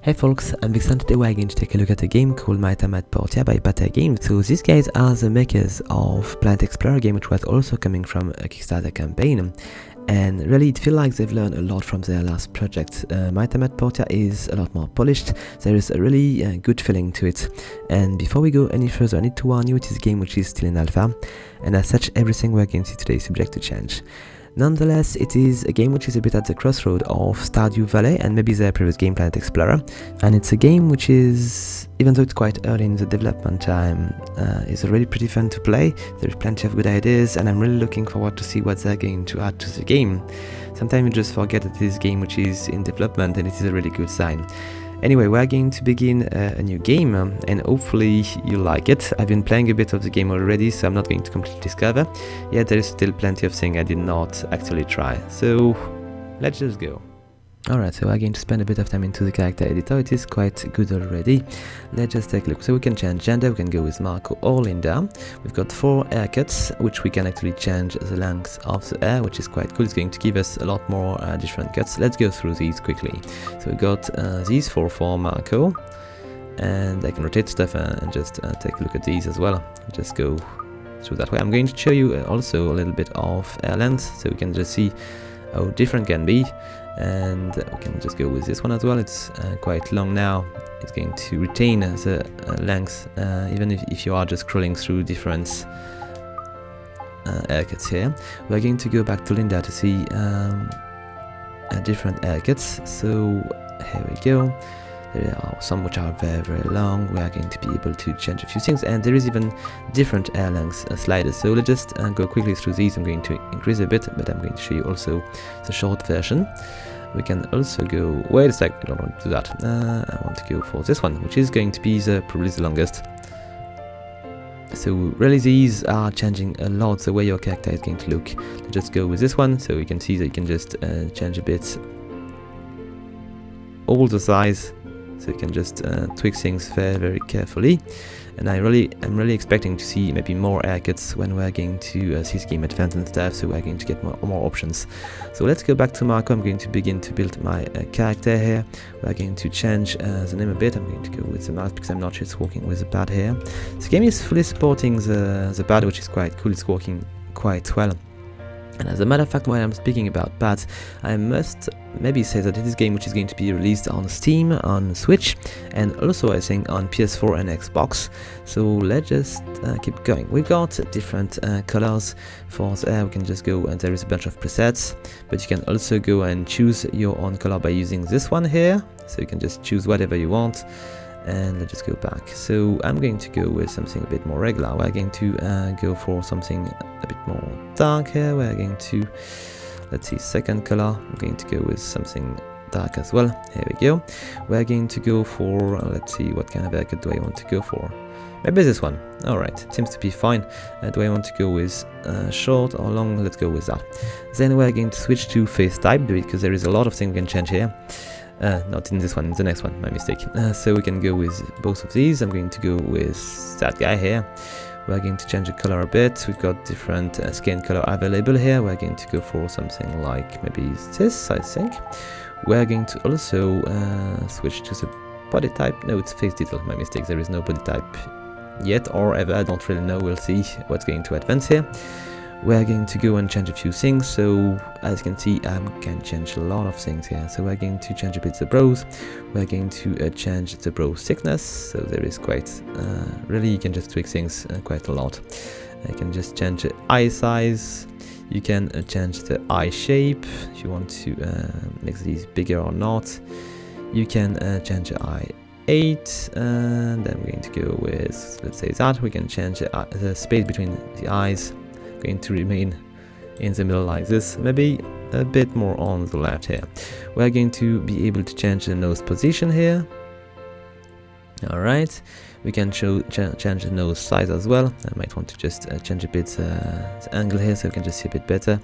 Hey folks, I'm Vixen. Today we're going to take a look at a game called Portia by Pata Games. So these guys are the makers of Planet Explorer game, which was also coming from a Kickstarter campaign. And really it feels like they've learned a lot from their last project. Portia is a lot more polished. There is a really good feeling to it. And before we go any further, I need to warn you, it is a game which is still in alpha. And as such, everything we're going to see today is subject to change. Nonetheless, it is a game which is a bit at the crossroad of Stardew Valley and maybe their previous game Planet Explorer. And it's a game which is, even though it's quite early in the development time, is already pretty fun to play. There's plenty of good ideas and I'm really looking forward to see what they're going to add to the game. Sometimes you just forget that this game which is in development, and it is a really good sign. Anyway, we're going to begin a new game, and hopefully you like it. I've been playing a bit of the game already, so I'm not going to completely discover. Yet there is still plenty of things I did not actually try. So let's just go. Alright, so we're going to spend a bit of time into the character editor. It is quite good already. Let's just take a look. So we can change gender, we can go with Marco or Linda. We've got 4 haircuts, which we can actually change the length of the hair, which is quite cool. It's going to give us a lot more different cuts. Let's go through these quickly. So we got these 4 for Marco, and I can rotate stuff and just take a look at these as well. Just go through that way. I'm going to show you also a little bit of hair length, so we can just see how different can be. And we can just go with this one as well. It's quite long now. It's going to retain the length even if you are just scrolling through different haircuts here. We're going to go back to Linda to see different haircuts. So here we go. There are some which are very, very long. We are going to be able to change a few things, and there is even different hair length sliders. So let's just go quickly through these. I'm going to increase a bit, but I'm going to show you also the short version. We can also go, wait a sec, I don't want to do that. I want to go for this one, which is going to be probably the longest. So really these are changing a lot the way your character is going to look. Let's just go with this one, so you can see that you can just change a bit all the size. So you can just tweak things very, very carefully. And I'm really expecting to see maybe more haircuts when we're going to see the game advance and stuff, so we're going to get more options. So let's go back to Marco. I'm going to begin to build my character here. We're going to change the name a bit. I'm going to go with the mouse because I'm not sure it's working with the pad here. The game is fully supporting the pad, which is quite cool. It's working quite well. And as a matter of fact, while I'm speaking about pads, I must maybe say that it is a game which is going to be released on Steam, on Switch, and also I think on PS4 and Xbox. So let's just keep going. We've got different colors for the hair. We can just go, and there is a bunch of presets, but you can also go and choose your own color by using this one here. So you can just choose whatever you want. And let's just go back. So I'm going to go with something a bit more regular. We're going to go for something a bit more dark here. We're going to, let's see, second color. I'm going to go with something dark as well. Here we go. We're going to go for, let's see, what kind of haircut do I want to go for? Maybe this one. Alright, seems to be fine. Do I want to go with short or long? Let's go with that. Then we're going to switch to face type, because there is a lot of things we can change here. Not in this one, in the next one, my mistake. So we can go with both of these. I'm going to go with that guy here. We're going to change the color a bit. We've got different skin color available here. We're going to go for something like maybe this, I think. We're going to also switch to the body type. No, it's face detail, my mistake. There is no body type yet or ever. I don't really know. We'll see what's going to advance here. We're going to go and change a few things. So as you can see, I can change a lot of things here. So we're going to change a bit the brows. We're going to change the brow thickness. So there is quite really, you can just tweak things quite a lot. You can just change the eye size. You can change the eye shape if you want to make these bigger or not. You can change the eye 8, and then we're going to go with, let's say that. We can change the space between the eyes. Going to remain in the middle like this, maybe a bit more on the left here. We're going to be able to change the nose position here. Alright, we can change the nose size as well. I might want to just change a bit the angle here so we can just see a bit better.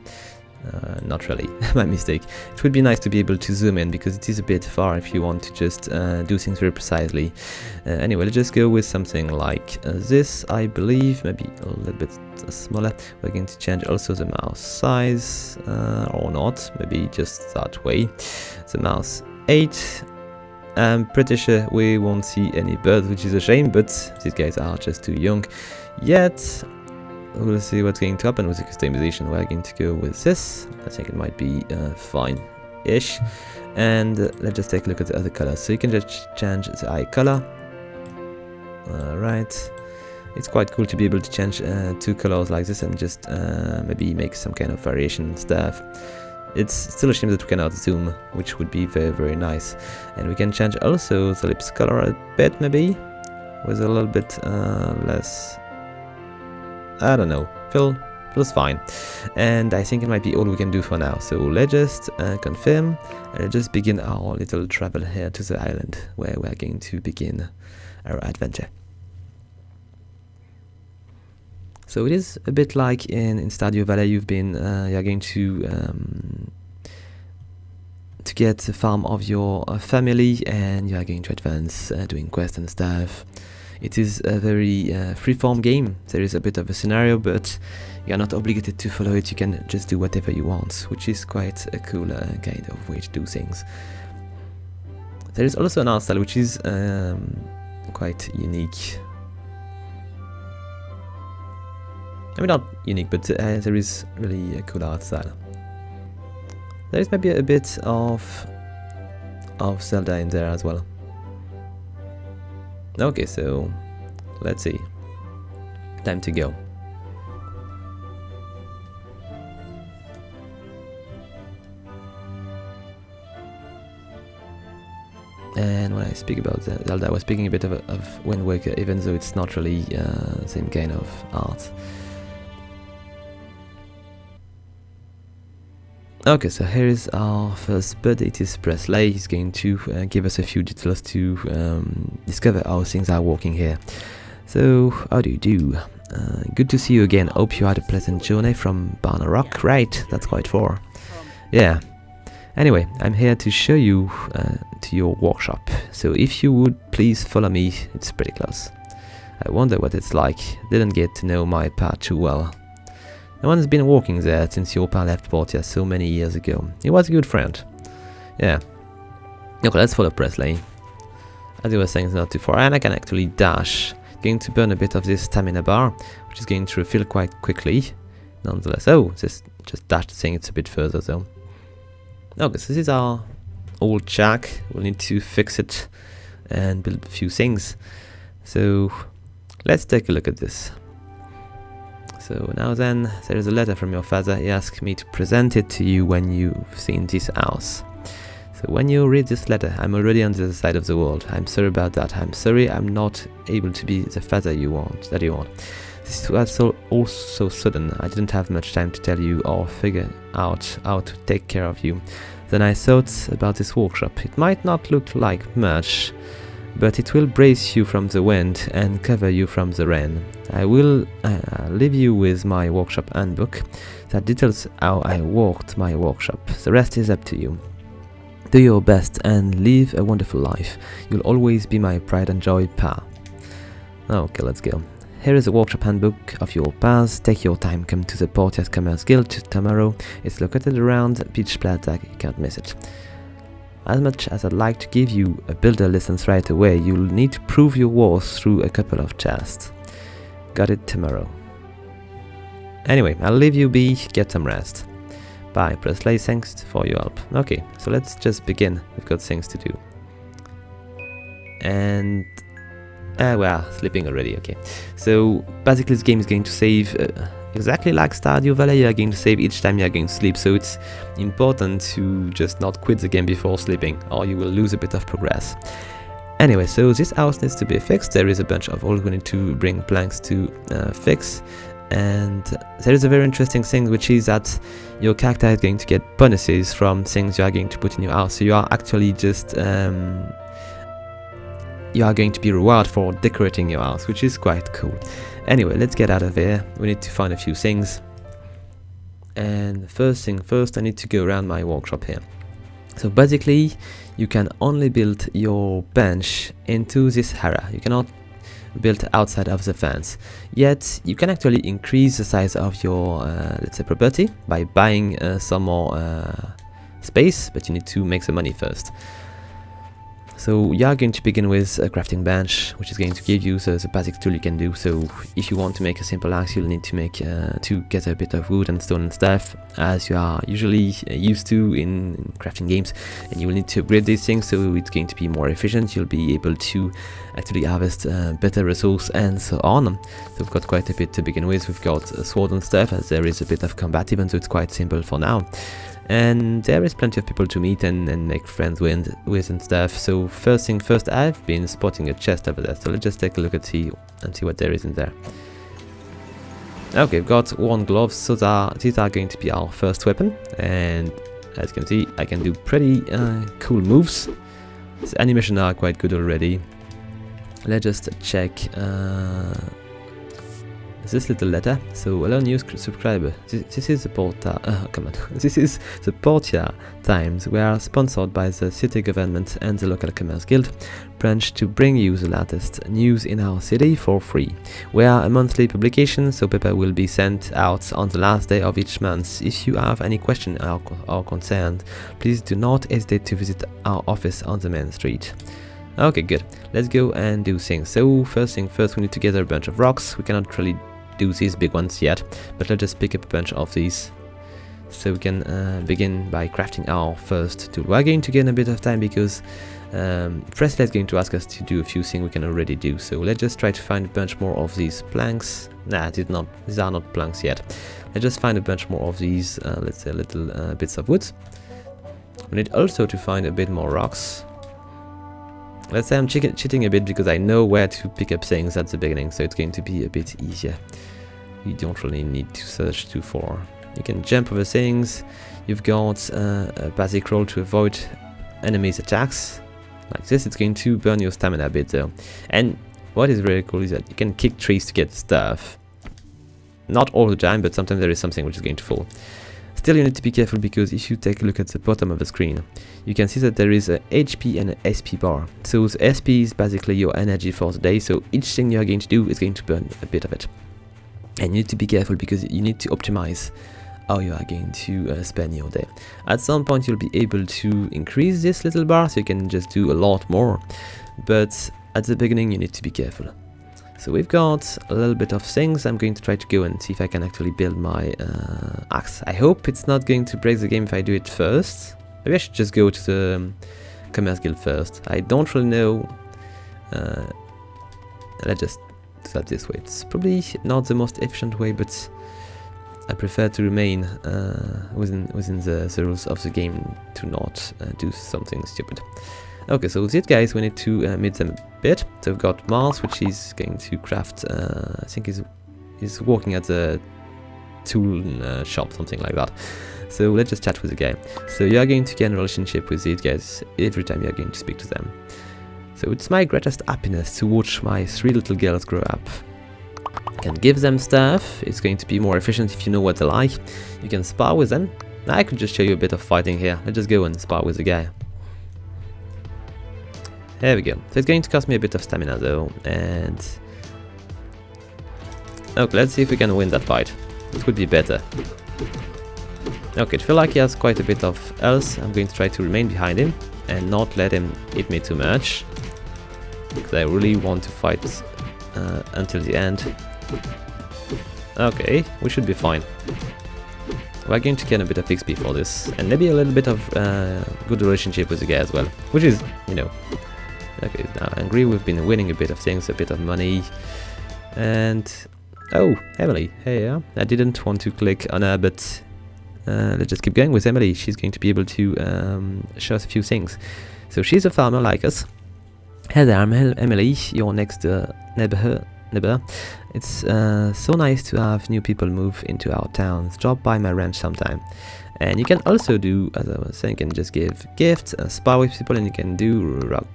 Not really, my mistake. It would be nice to be able to zoom in because it is a bit far if you want to just do things very precisely. Anyway, let's just go with something like this, I believe, maybe a little bit smaller. We're going to change also the mouse size, or not, maybe just that way. The mouse 8, I'm pretty sure we won't see any birds, which is a shame, but these guys are just too young. Yet, we'll see what's going to happen with the customization. We're going to go with this. I think it might be fine-ish. And let's just take a look at the other colors. So you can just change the eye color. Alright. It's quite cool to be able to change 2 colors like this and just maybe make some kind of variation stuff. It's still a shame that we cannot zoom, which would be very, very nice. And we can change also the lips color a bit, maybe, with a little bit less, I don't know, feels fine. And I think it might be all we can do for now. So let's just confirm, and let's just begin our little travel here to the island, where we're going to begin our adventure. So it is a bit like in Stardew Valley. You're going to get the farm of your family, and you are going to advance doing quests and stuff. It is a very freeform game. There is a bit of a scenario, but you are not obligated to follow it. You can just do whatever you want, which is quite a cool kind of way to do things. There is also an art style which is quite unique. I mean, not unique, but there is really a cool art style. There is maybe a bit of Zelda in there as well. Okay, so let's see. Time to go. And when I speak about Zelda, I was speaking a bit of Wind Waker, even though it's not really the same kind of art. Okay, so here is our first bird. It is Presley. He's going to give us a few details to discover how things are working here. So, how do you do? Good to see you again. Hope you had a pleasant journey from Barner Rock. Right, that's quite far. Yeah. Anyway, I'm here to show you to your workshop. So if you would please follow me, it's pretty close. I wonder what it's like. Didn't get to know my path too well. No one has been working there since your pal left Portia so many years ago. He was a good friend. Yeah. Okay, let's follow Presley. As I was saying, it's not too far, and I can actually dash. Going to burn a bit of this stamina bar, which is going to refill quite quickly. Nonetheless, oh, this just dashed the thing. It's a bit further though. Okay, so this is our old shack. We'll need to fix it and build a few things. So let's take a look at this. So now then, there is a letter from your father. He asked me to present it to you when you've seen this house. So when you read this letter, I'm already on the other side of the world. I'm sorry about that. I'm sorry I'm not able to be the father you want. This was all so sudden. I didn't have much time to tell you or figure out how to take care of you. Then I thought about this workshop. It might not look like much, but it will brace you from the wind and cover you from the rain. I will leave you with my workshop handbook that details how I worked my workshop. The rest is up to you. Do your best and live a wonderful life. You'll always be my pride and joy, Pa. Okay, let's go. Here is a workshop handbook of your paths. Take your time, come to the Portia Commerce Guild tomorrow. It's located around Beach Plaza, you can't miss it. As much as I'd like to give you a builder license right away, you'll need to prove your worth through a couple of tests. Got it tomorrow. Anyway, I'll leave you be, get some rest. Bye, Presley, thanks for your help. Okay, so let's just begin. We've got things to do. And well, sleeping already, okay. So basically this game is going to save exactly like Stardew Valley. You are going to save each time you are going to sleep, so it's important to just not quit the game before sleeping, or you will lose a bit of progress. Anyway, so this house needs to be fixed. There is a bunch of holes we need to bring planks to fix, and there is a very interesting thing, which is that your character is going to get bonuses from things you are going to put in your house. So you are actually just you are going to be rewarded for decorating your house, which is quite cool. Anyway, let's get out of here. We need to find a few things. And first thing first, I need to go around my workshop here. So basically, you can only build your bench into this area. You cannot build outside of the fence. Yet, you can actually increase the size of your, let's say, property by buying some more space, but you need to make the money first. So you are going to begin with a crafting bench, which is going to give you the basic tool you can do. So if you want to make a simple axe, you'll need to make to get a bit of wood and stone and stuff, as you are usually used to in crafting games. And you will need to upgrade these things, so it's going to be more efficient. You'll be able to actually harvest better resource and so on. So we've got quite a bit to begin with. We've got a sword and stuff, as there is a bit of combat, even though it's quite simple for now. And there is plenty of people to meet and make friends with and stuff. So first thing first, I've been spotting a chest over there. So let's just take a look and see what there is in there. Okay, we've got worn gloves. So these are going to be our first weapon. And as you can see, I can do pretty cool moves. The animations are quite good already. Let's just check this little letter. So hello new subscriber, this is the this is the Portia Times. We are sponsored by the city government and the local commerce guild branch to bring you the latest news in our city for free. We are a monthly publication, so paper will be sent out on the last day of each month. If you have any question or concern, please do not hesitate to visit our office on the main street. Okay, good. Let's go and do things. So first thing first, we need to gather a bunch of rocks. We cannot really do these big ones yet, but let's just pick up a bunch of these so we can begin by crafting our first tool. We're going to gain a bit of time because Presley is going to ask us to do a few things we can already do. So let's just try to find a bunch more of these planks. Nah, these are not planks yet. Let's just find a bunch more of these, let's say little bits of wood. We need also to find a bit more rocks. Let's say I'm cheating a bit because I know where to pick up things at the beginning, so it's going to be a bit easier. You don't really need to search too far. You can jump over things. You've got a basic roll to avoid enemies' attacks. Like this, it's going to burn your stamina a bit though. And what is really cool is that you can kick trees to get stuff. Not all the time, but sometimes there is something which is going to fall. Still, you need to be careful because if you take a look at the bottom of the screen, you can see that there is a HP and an SP bar. So the SP is basically your energy for the day, so each thing you are going to do is going to burn a bit of it. And you need to be careful because you need to optimize how you are going to spend your day. At some point you'll be able to increase this little bar so you can just do a lot more, but at the beginning you need to be careful. So we've got a little bit of things. I'm going to try to go and see if I can actually build my axe. I hope it's not going to break the game if I do it first. Maybe I should just go to the Commerce Guild first. I don't really know. Let's just do that this way. It's probably not the most efficient way, but I prefer to remain within the rules of the game to not do something stupid. Okay, so these guys, we need to meet them a bit. So we've got Mars, which is going to craft, I think he's working at the tool shop, something like that. So let's just chat with the guy. So you are going to gain a relationship with these guys every time you are going to speak to them. So it's my greatest happiness to watch my 3 little girls grow up. You can give them stuff. It's going to be more efficient if you know what they like. You can spar with them. Now I could just show you a bit of fighting here. Let's just go and spar with the guy. There we go. So it's going to cost me a bit of stamina though, and okay, let's see if we can win that fight. It would be better. Okay, it feels like he has quite a bit of health. I'm going to try to remain behind him and not let him hit me too much, because I really want to fight until the end. Okay, we should be fine. We're going to gain a bit of XP for this, and maybe a little bit of good relationship with the guy as well, which is, you know. Okay, now I agree we've been winning a bit of things, a bit of money, and oh, Emily, hey, I didn't want to click on her, but let's just keep going with Emily. She's going to be able to show us a few things. So she's a farmer like us. Hey there, I'm Emily, your next neighbor. It's so nice to have new people move into our towns. Drop by my ranch sometime. And you can also do, as I was saying, you can just give gifts, spar with people, and you can do rock,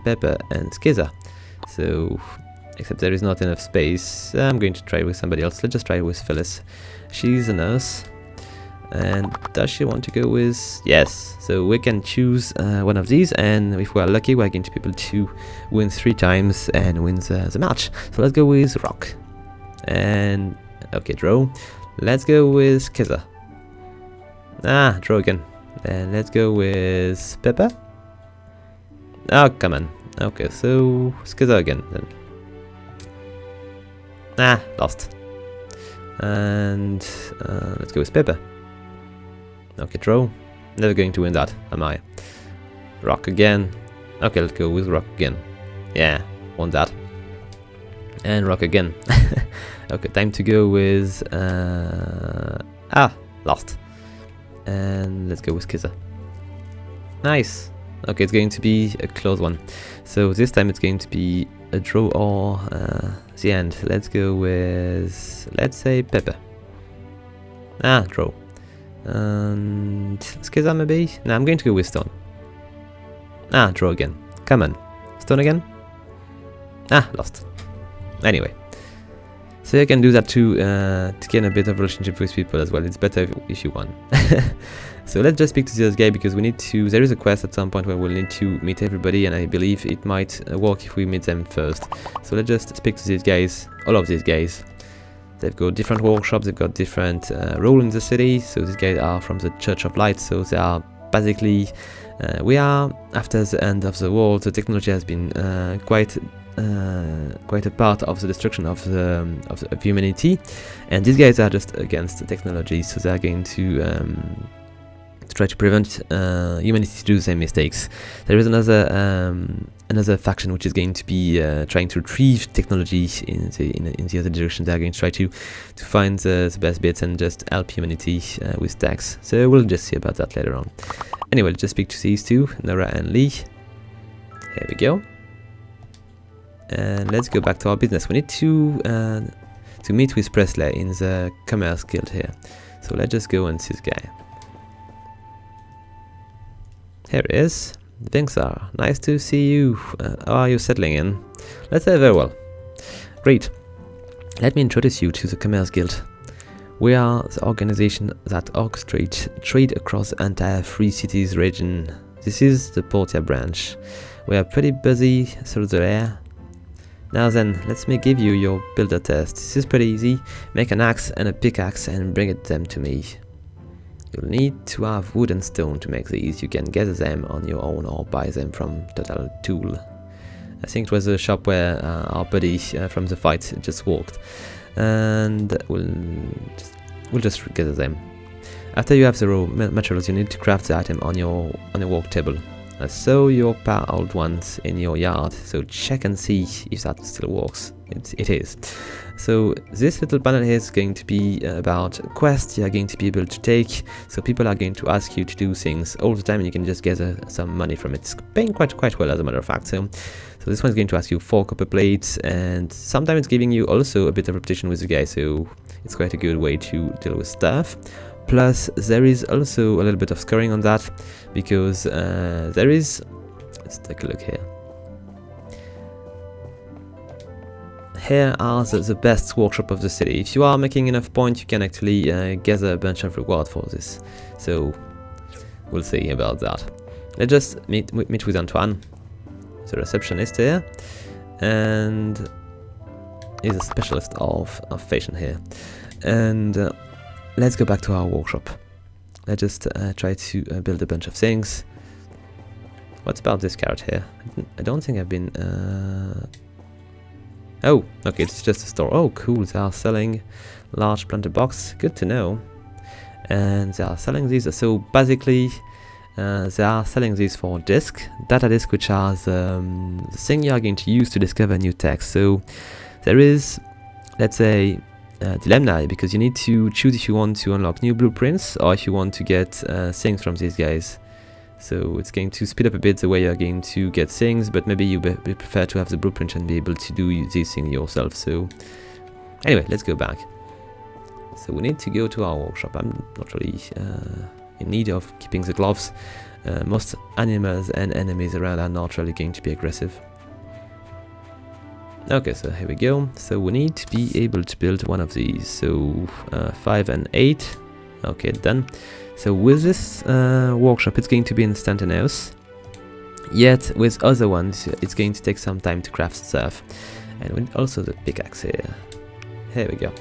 pepper, and skizzer. So, except there is not enough space, I'm going to try with somebody else. Let's just try with Phyllis. She's a nurse. And does she want to go with? Yes. So we can choose one of these, and if we are lucky, we're going to be able to win 3 times and win the match. So let's go with rock. And okay, draw. Let's go with skizzer. Draw again. And let's go with pepper. Oh, come on. Okay, so Skizzer again then. Ah, lost. And let's go with Pepper. Okay, throw. Never going to win that, am I? Rock again. Okay, let's go with rock again. Yeah, won that. And rock again. Okay, time to go with lost. And let's go with Kisser. Nice. Okay, it's going to be a close one. So this time it's going to be a draw or the end. Let's go with, let's say, Pepper. Draw. And Skizzer maybe? No, I'm going to go with Stone. Draw again. Come on. Stone again? Lost. Anyway. So you can do that to gain a bit of relationship with people as well. It's better if you won. So let's just speak to this guy because we need to, there is a quest at some point where we'll need to meet everybody, and I believe it might work if we meet them first. So let's just speak to these guys, all of these guys. They've got different workshops, they've got different role in the city. So these guys are from the Church of Light, so they are basically, we are, after the end of the world, the technology has been quite a part of the destruction of humanity, and these guys are just against the technology, so they are going to try to prevent humanity to do the same mistakes. There is another faction which is going to be trying to retrieve technology in the other direction. They are going to try to find the best bits and just help humanity with tax. So we'll just see about that later on. Anyway, let's just speak to these two, Nora and Lee. Here we go. And let's go back to our business. We need to meet with Presley in the Commerce Guild here. So let's just go and see this guy. Here he is. Thanks, are nice to see you. How are you settling in? Let's say very well. Great. Let me introduce you to the Commerce Guild. We are the organization that orchestrates trade across the entire Free Cities region. This is the Portia branch. We are pretty busy through the air. Now then, let me give you your builder test. This is pretty easy. Make an axe and a pickaxe and bring them to me. You'll need to have wood and stone to make these. You can gather them on your own or buy them from Total Tool. I think it was a shop where our buddy from the fight just walked. And we'll just gather them. After you have the raw materials, you need to craft the item on your work table. I saw your old ones in your yard, so check and see if that still works. It is. So this little panel here is going to be about quests you are going to be able to take. So people are going to ask you to do things all the time, and you can just gather some money from it. It's paying quite well, as a matter of fact. So this one's going to ask you 4 copper plates, and sometimes it's giving you also a bit of repetition with the guy. So it's quite a good way to deal with stuff. Plus, there is also a little bit of scoring on that, because there is, let's take a look here. Here are the best workshop of the city. If you are making enough points, you can actually gather a bunch of reward for this. So we'll see about that. Let's just meet with Antoine, the receptionist here, and he's a specialist of fashion here. And let's go back to our workshop. Let's just try to build a bunch of things. What's about this carrot here? I don't think I've been... Oh, okay, it's just a store. Oh, cool, they are selling large planter box. Good to know. And they are selling these. So basically, they are selling these for disk, data disk, which are the thing you are going to use to discover new text. So there is, let's say, dilemma, because you need to choose if you want to unlock new blueprints or if you want to get things from these guys. So it's going to speed up a bit the way you're going to get things, but maybe you prefer to have the blueprint and be able to do these things yourself. So anyway, let's go back. So we need to go to our workshop. I'm not really in need of keeping the gloves. Most animals and enemies around are not really going to be aggressive. Okay, so here we go. So we need to be able to build one of these. So 5 and 8. Okay, done. So with this workshop, it's going to be instantaneous. Yet with other ones, it's going to take some time to craft stuff. And with also the pickaxe here. Here we go.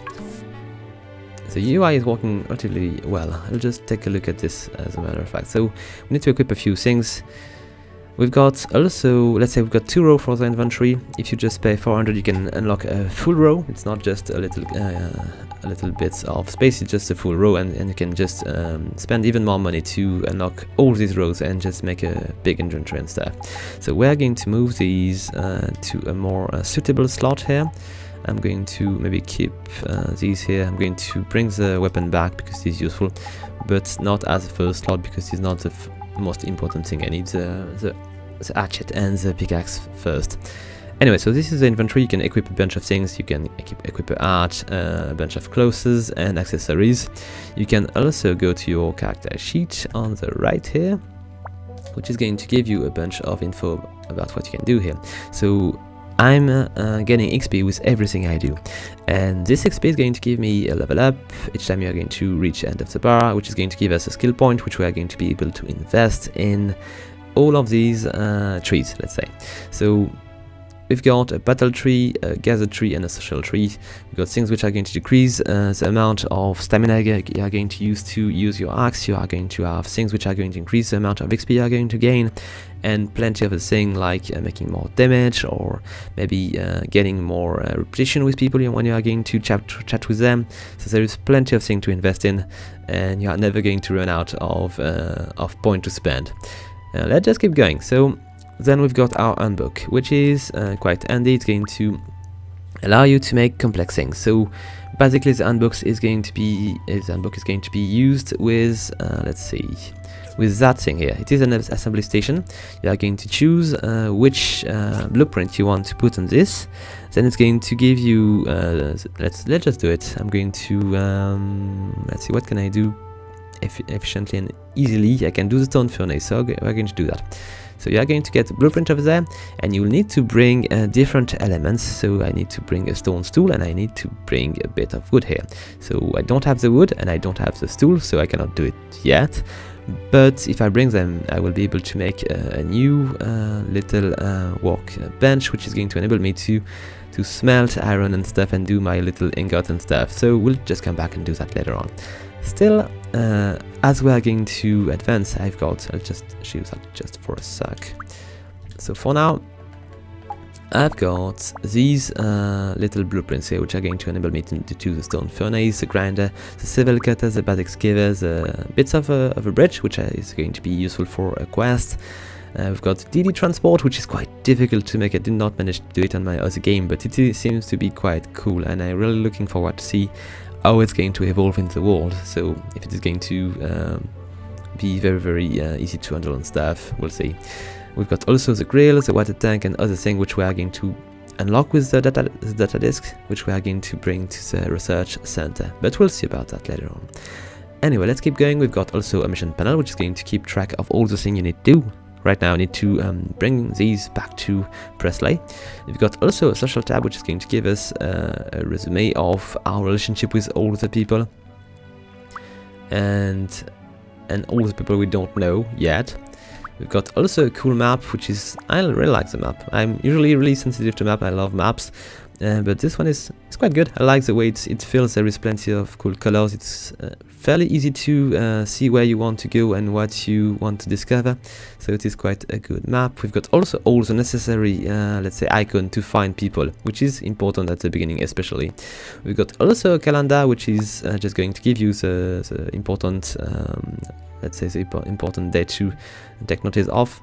The UI is working relatively well. I'll just take a look at this as a matter of fact. So we need to equip a few things. We've got also, let's say we've got 2 rows for the inventory. If you just pay 400, you can unlock a full row. It's not just a little bits of space, it's just a full row, and you can just spend even more money to unlock all these rows and just make a big inventory and stuff. So we're going to move these to a more suitable slot here. I'm going to maybe keep these here. I'm going to bring the weapon back because it's useful, but not as a first slot because it's not the most important thing. I need the hatchet and the pickaxe first. Anyway, so this is the inventory. You can equip a bunch of things. You can equip a arch, a bunch of clothes and accessories. You can also go to your character sheet on the right here, which is going to give you a bunch of info about what you can do here. So I'm getting XP with everything I do, and this XP is going to give me a level up each time you're going to reach the end of the bar, which is going to give us a skill point, which we are going to be able to invest in all of these trees, let's say. So we've got a battle tree, a gather tree, and a social tree. We've got things which are going to decrease the amount of stamina you are going to use your axe. You are going to have things which are going to increase the amount of XP you are going to gain, and plenty of a thing like making more damage, or maybe getting more repetition with people when you are going to chat with them. So there is plenty of things to invest in, and you are never going to run out of point to spend. Let's just keep going. So then we've got our handbook, which is quite handy. It's going to allow you to make complex things. So basically the handbook is going to be used with let's see, with that thing here. It is an assembly station. You are going to choose which blueprint you want to put on this. Then it's going to give you let's just do it. I'm going to let's see, what can I do efficiently and easily. I can do the stone furnace, so we're going to do that. So you are going to get a blueprint over there, and you will need to bring different elements. So I need to bring a stone stool, and I need to bring a bit of wood here. So I don't have the wood and I don't have the stool, so I cannot do it yet. But if I bring them, I will be able to make a new little work bench, which is going to enable me to smelt iron and stuff and do my little ingot and stuff. So we'll just come back and do that later on. Still, as we are going to advance, I'll just show you that just for a sec. So for now, I've got these little blueprints here, which are going to enable me to do the stone furnace, the grinder, the civil cutter, the basic skiver, the bits of a bridge, which is going to be useful for a quest. We've got DD transport, which is quite difficult to make. I did not manage to do it on my other game, but it seems to be quite cool, and I'm really looking forward to see how it's going to evolve in the world. So if it is going to be very, very easy to handle and stuff, we'll see. We've got also the grill, the water tank, and other things which we are going to unlock with the data disk, which we are going to bring to the research center. But we'll see about that later on. Anyway, let's keep going. We've got also a mission panel, which is going to keep track of all the things you need to do. Right now I need to bring these back to Presley. We've got also a social tab, which is going to give us a resume of our relationship with all the people, and all the people we don't know yet. We've got also a cool map, which is, I really like the map. I'm usually really sensitive to map. I love maps, but this one is quite good. I like the way it feels. There is plenty of cool colors. It's fairly easy to see where you want to go and what you want to discover. So it is quite a good map. We've got also all the necessary, let's say, icon to find people, which is important at the beginning especially. We've got also a calendar, which is just going to give you the important, let's say, the important date to take notice of,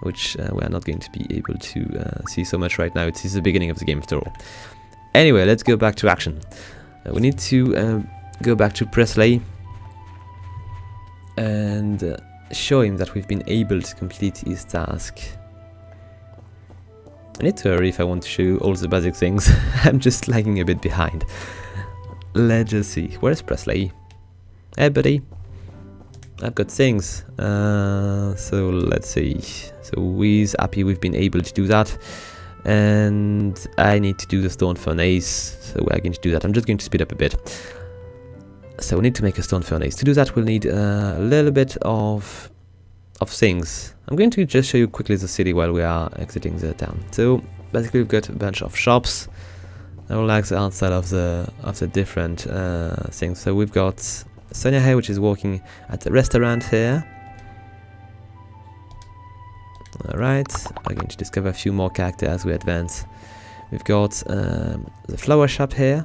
which we are not going to be able to see so much right now. It is the beginning of the game after all. Anyway, let's go back to action. We need to go back to Presley and show him that we've been able to complete his task. I need to hurry if I want to show you all the basic things. I'm just lagging a bit behind. Let's just see. Where's Presley? Hey buddy, I've got things. So let's see. So he's happy we've been able to do that. And I need to do the stone furnace, so we're going to do that. I'm just going to speed up a bit. So we need to make a stone furnace. To do that, we'll need a little bit of things. I'm going to just show you quickly the city while we are exiting the town. So basically, we've got a bunch of shops. I will like the outside of the different things. So we've got Sonia here, which is working at the restaurant here. Alright, we're going to discover a few more characters as we advance. We've got the flower shop here,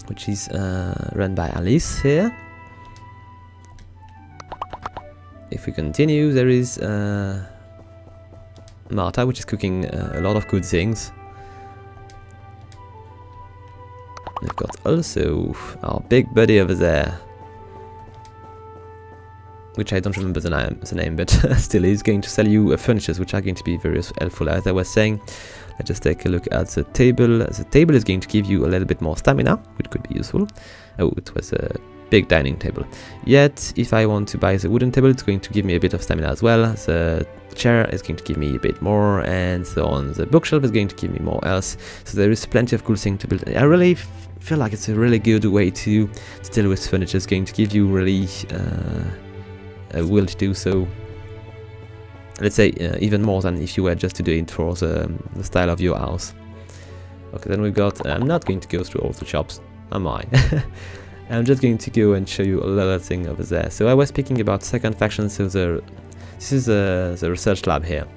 which is run by Alice here. If we continue, there is Marta, which is cooking a lot of good things. We've got also our big buddy over there, which I don't remember the name, but still he's going to sell you furnitures, which are going to be very helpful. As I was saying, let's just take a look at the table. The table is going to give you a little bit more stamina, which could be useful. Oh, it was a big dining table. Yet, if I want to buy the wooden table, it's going to give me a bit of stamina as well. The chair is going to give me a bit more, and so on. The bookshelf is going to give me more else. So there is plenty of cool things to build. I really feel like it's a really good way to deal with furniture. It's going to give you really a will to do so. Let's say even more than if you were just to do it for the style of your house. Okay, then we've got, I'm not going to go through all the shops, am I? I'm just going to go and show you a little thing over there. So I was speaking about second faction, so this is the research lab here,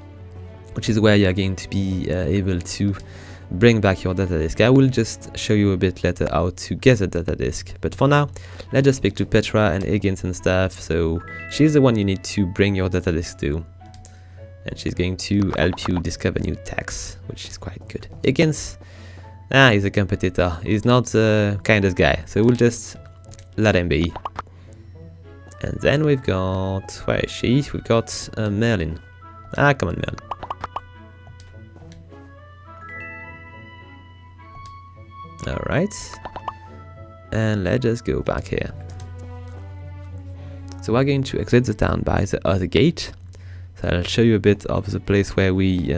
which is where you're going to be able to bring back your data disk. I will just show you a bit later how to get a data disk, but for now let's just speak to Petra and Higgins and stuff. So she's the one you need to bring your data disk to, and she's going to help you discover new techs, which is quite good. Higgins, he's a competitor, he's not the kindest guy, so we'll just let him be. And then we've got, where is she? We've got Merlin. Come on, Merlin. Alright, and let's just go back here. So we're going to exit the town by the other gate. So I'll show you a bit of the place where we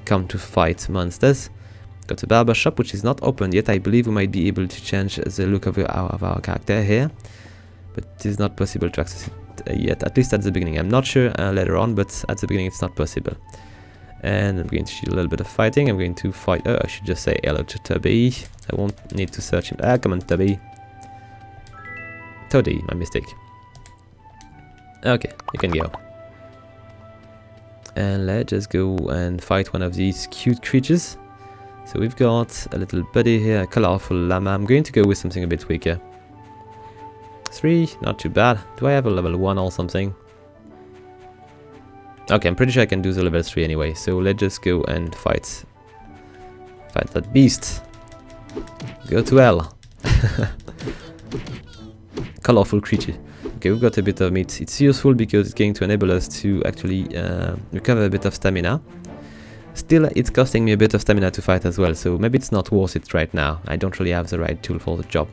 come to fight monsters. Got a barber shop, which is not open yet. I believe we might be able to change the look of our character here, but it is not possible to access it yet, at least at the beginning. I'm not sure later on, but at the beginning it's not possible. And I'm going to do a little bit of fighting. I'm going to fight. I should just say hello to Tubby. I won't need to search him. Come on, Tubby. Toddy, my mistake. Okay, you can go. And let's just go and fight one of these cute creatures. So we've got a little buddy here, a colorful llama. I'm going to go with something a bit weaker. 3, not too bad. Do I have a level 1 or something? Okay, I'm pretty sure I can do the level 3 anyway, so let's just go and fight that beast. Go to hell. Colorful creature. Okay, we've got a bit of meat. It's useful because it's going to enable us to actually recover a bit of stamina. Still, it's costing me a bit of stamina to fight as well, so maybe it's not worth it right now. I don't really have the right tool for the job.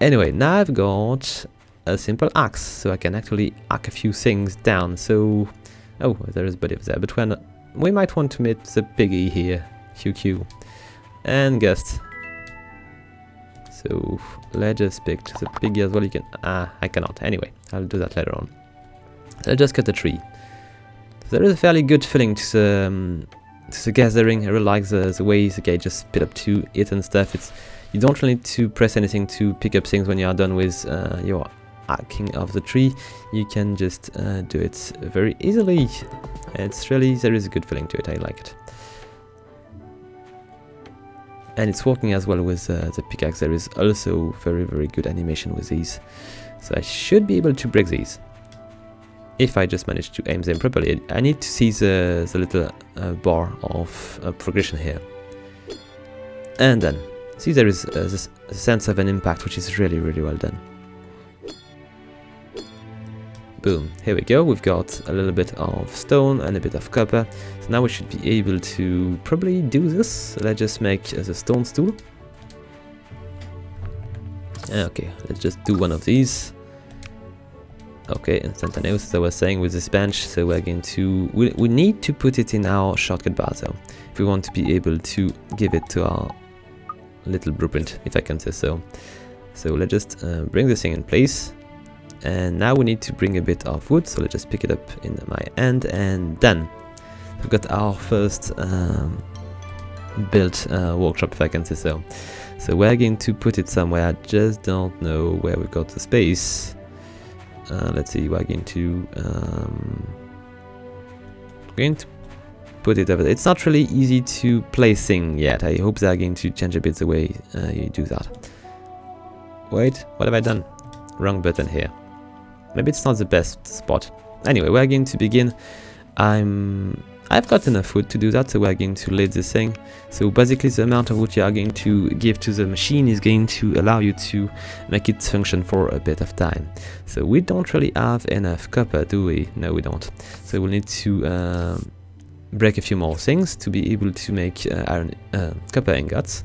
Anyway, now I've got a simple axe, so I can actually hack a few things down. So, oh, there is a buddy over there, but we might want to meet the piggy here, QQ, and Gust. So let's just pick the piggy as well. You can, I cannot. Anyway, I'll do that later on. So I'll just cut a tree. So there is a fairly good feeling to the gathering. I really like the way the guy just spit up to it and stuff. You don't really need to press anything to pick up things when you are done with your hacking of the tree. You can just do it very easily. There is a good feeling to it. I like it. And it's working as well with the pickaxe. There is also very, very good animation with these. So I should be able to break these, if I just manage to aim them properly. I need to see the little bar of progression here. And then, see, there is this sense of an impact, which is really, really well done. Boom, here we go. We've got a little bit of stone and a bit of copper. So now we should be able to probably do this. Let's just make the stone stool. Okay, let's just do one of these. Okay, instantaneous, as I was saying, with this bench. So we're going to, we need to put it in our shortcut bar though, if we want to be able to give it to our little blueprint, if I can say so. So let's just bring this thing in place. And now we need to bring a bit of wood, so let's just pick it up in my hand, and done. We've got our first built workshop, if I can say so. So we're going to put it somewhere. I just don't know where we've got the space. Let's see, we're going to going to put it over there. It's not really easy to place things yet. I hope they're going to change a bit the way you do that. Wait, what have I done? Wrong button here. Maybe it's not the best spot. Anyway, we're going to begin. I've got enough wood to do that, so we're going to lay this thing. So basically the amount of wood you are going to give to the machine is going to allow you to make it function for a bit of time. So we don't really have enough copper, do we? No, we don't. So we'll need to break a few more things to be able to make copper ingots.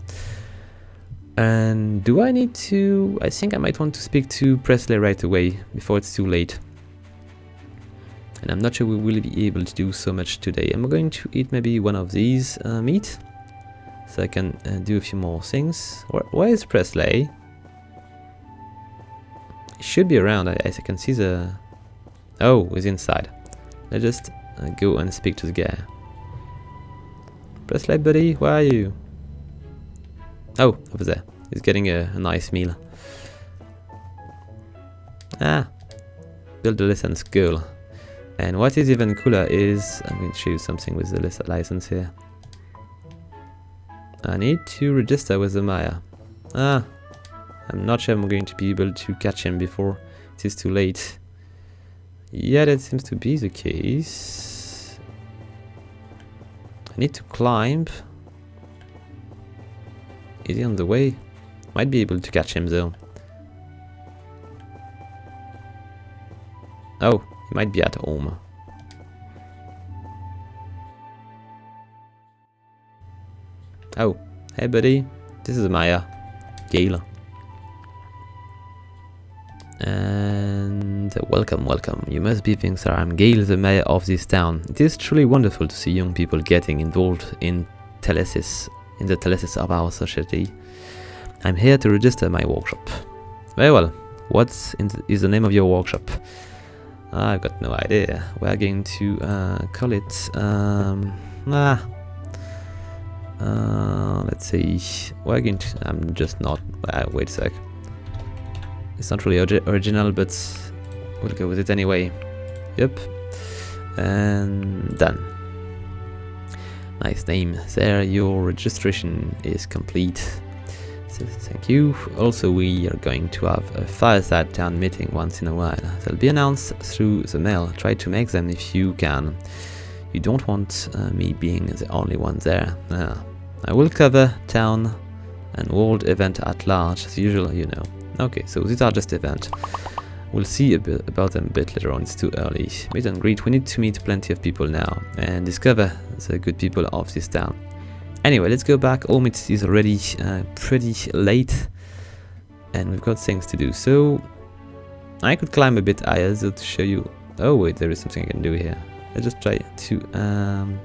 And do I need to... I think I might want to speak to Presley right away before it's too late. And I'm not sure we will be able to do so much today. I'm going to eat maybe one of these meat, so I can do a few more things. Where is Presley? He should be around. I can see the... Oh, he's inside. Let's just go and speak to the guy. Presley, buddy, where are you? Oh, over there. He's getting a nice meal. Ah, build a license, girl. And what is even cooler is, I'm going to show you something with the license here. I need to register with the Maya. Ah, I'm not sure I'm going to be able to catch him before it is too late. Yeah, that seems to be the case. I need to climb. Is he on the way? Might be able to catch him though. Oh, he might be at home. Oh, hey buddy, this is Maya, Gale. And welcome, welcome. You must be thinking, sir, I'm Gale, the mayor of this town. It is truly wonderful to see young people getting involved in the telesis of our society. I'm here to register my workshop. Very well. What is the name of your workshop? I've got no idea. We're going to call it... let's see. We're going to... I'm just not... wait a sec. It's not really original, but we'll go with it anyway. Yep. And done. Nice name. There, your registration is complete. So thank you. Also, we are going to have a Fireside town meeting once in a while. They'll be announced through the mail. Try to make them if you can. You don't want me being the only one there. I will cover town and world event at large, as usual, you know. Okay, so these are just events. We'll see a bit about them a bit later on. It's too early. Meet and greet. We need to meet plenty of people now and discover the good people of this town. Anyway, let's go back. Home. It is already pretty late, and we've got things to do. So I could climb a bit higher so to show you. Oh wait, there is something I can do here. Let's just try to